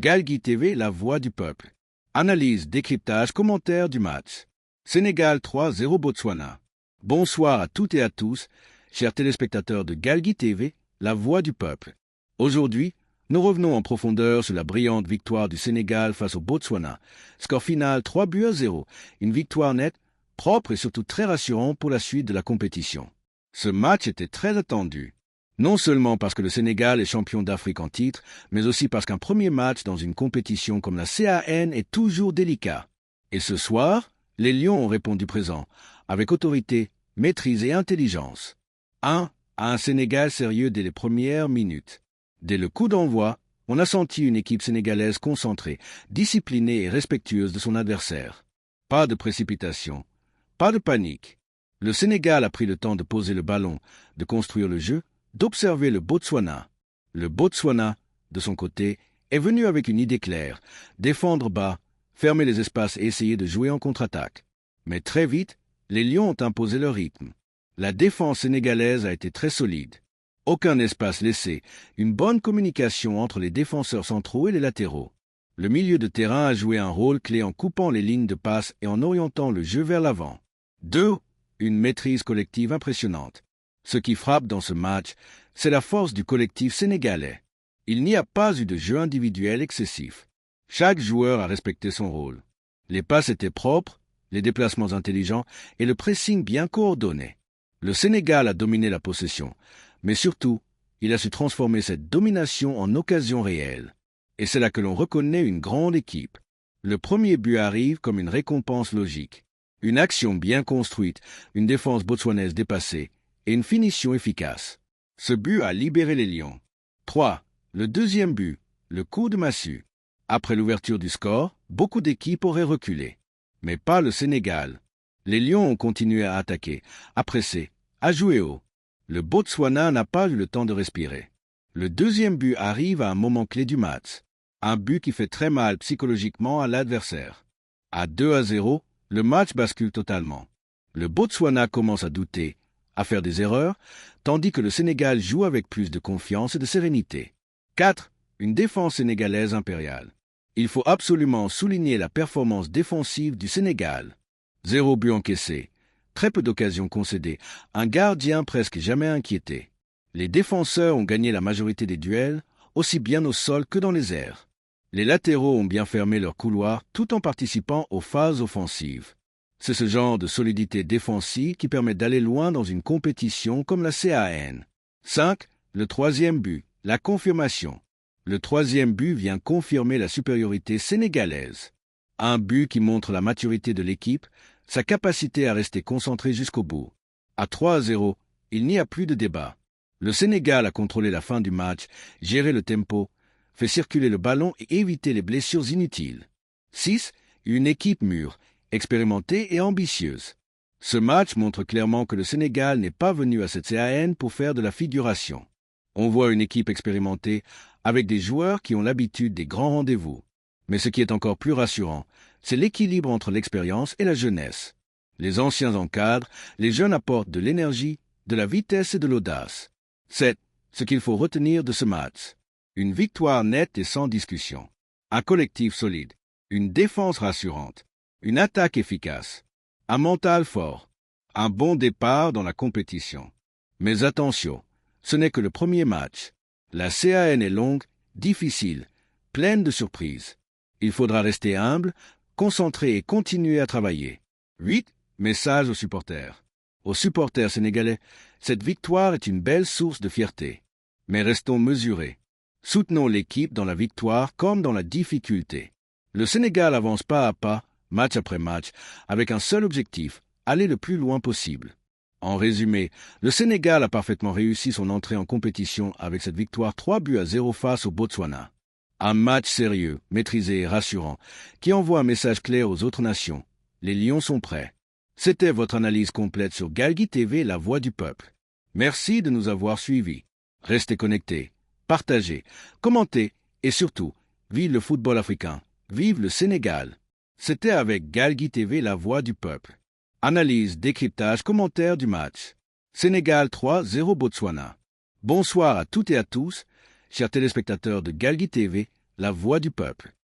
Galgui TV, la voix du peuple. Analyse, décryptage, commentaire du match. Sénégal 3-0 Botswana. Bonsoir à toutes et à tous, chers téléspectateurs de Galgui TV, la voix du peuple. Aujourd'hui, nous revenons en profondeur sur la brillante victoire du Sénégal face au Botswana. Score final 3-0, une victoire nette, propre et surtout très rassurante pour la suite de la compétition. Ce match était très attendu. Non seulement parce que le Sénégal est champion d'Afrique en titre, mais aussi parce qu'un premier match dans une compétition comme la CAN est toujours délicat. Et ce soir, les Lions ont répondu présent, avec autorité, maîtrise et intelligence. 1 à un Sénégal sérieux dès les premières minutes. Dès le coup d'envoi, on a senti une équipe sénégalaise concentrée, disciplinée et respectueuse de son adversaire. Pas de précipitation, pas de panique. Le Sénégal a pris le temps de poser le ballon, de construire le jeu, d'observer le Botswana. Le Botswana, de son côté, est venu avec une idée claire, défendre bas, fermer les espaces et essayer de jouer en contre-attaque. Mais très vite, les Lions ont imposé leur rythme. La défense sénégalaise a été très solide. Aucun espace laissé, une bonne communication entre les défenseurs centraux et les latéraux. Le milieu de terrain a joué un rôle clé en coupant les lignes de passe et en orientant le jeu vers l'avant. 2. Une maîtrise collective impressionnante. Ce qui frappe dans ce match, c'est la force du collectif sénégalais. Il n'y a pas eu de jeu individuel excessif. Chaque joueur a respecté son rôle. Les passes étaient propres, les déplacements intelligents et le pressing bien coordonné. Le Sénégal a dominé la possession, mais surtout, il a su transformer cette domination en occasion réelle. Et c'est là que l'on reconnaît une grande équipe. Le premier but arrive comme une récompense logique. Une action bien construite, une défense botswanaise dépassée, et une finition efficace. Ce but a libéré les Lions. 3. Le deuxième but, le coup de massue. Après l'ouverture du score, beaucoup d'équipes auraient reculé. Mais pas le Sénégal. Les Lions ont continué à attaquer, à presser, à jouer haut. Le Botswana n'a pas eu le temps de respirer. Le deuxième but arrive à un moment clé du match. Un but qui fait très mal psychologiquement à l'adversaire. À 2-0, le match bascule totalement. Le Botswana commence à douter, à faire des erreurs, tandis que le Sénégal joue avec plus de confiance et de sérénité. 4. Une défense sénégalaise impériale. Il faut absolument souligner la performance défensive du Sénégal. 0 but encaissé, très peu d'occasions concédées, un gardien presque jamais inquiété. Les défenseurs ont gagné la majorité des duels, aussi bien au sol que dans les airs. Les latéraux ont bien fermé leur couloir tout en participant aux phases offensives. C'est ce genre de solidité défensive qui permet d'aller loin dans une compétition comme la CAN. 5. Le troisième but, la confirmation. Le troisième but vient confirmer la supériorité sénégalaise. Un but qui montre la maturité de l'équipe, sa capacité à rester concentrée jusqu'au bout. À 3-0, il n'y a plus de débat. Le Sénégal a contrôlé la fin du match, géré le tempo, fait circuler le ballon et évité les blessures inutiles. 6. Une équipe mûre, expérimentée et ambitieuse. Ce match montre clairement que le Sénégal n'est pas venu à cette CAN pour faire de la figuration. On voit une équipe expérimentée avec des joueurs qui ont l'habitude des grands rendez-vous. Mais ce qui est encore plus rassurant, c'est l'équilibre entre l'expérience et la jeunesse. Les anciens encadrent, les jeunes apportent de l'énergie, de la vitesse et de l'audace. 7. Ce qu'il faut retenir de ce match. Une victoire nette et sans discussion. Un collectif solide. Une défense rassurante. Une attaque efficace. Un mental fort. Un bon départ dans la compétition. Mais attention, ce n'est que le premier match. La CAN est longue, difficile, pleine de surprises. Il faudra rester humble, concentré et continuer à travailler. 8. Message aux supporters. Aux supporters sénégalais, cette victoire est une belle source de fierté. Mais restons mesurés. Soutenons l'équipe dans la victoire comme dans la difficulté. Le Sénégal avance pas à pas, match après match, avec un seul objectif, aller le plus loin possible. En résumé, le Sénégal a parfaitement réussi son entrée en compétition avec cette victoire 3-0 face au Botswana. Un match sérieux, maîtrisé et rassurant, qui envoie un message clair aux autres nations. Les Lions sont prêts. C'était votre analyse complète sur Galgui TV, la voix du peuple. Merci de nous avoir suivis. Restez connectés, partagez, commentez et surtout, vive le football africain, vive le Sénégal. C'était avec Galgui TV, la voix du peuple. Analyse, décryptage, commentaire du match. Sénégal 3-0 Botswana. Bonsoir à toutes et à tous, chers téléspectateurs de Galgui TV, La voix du peuple.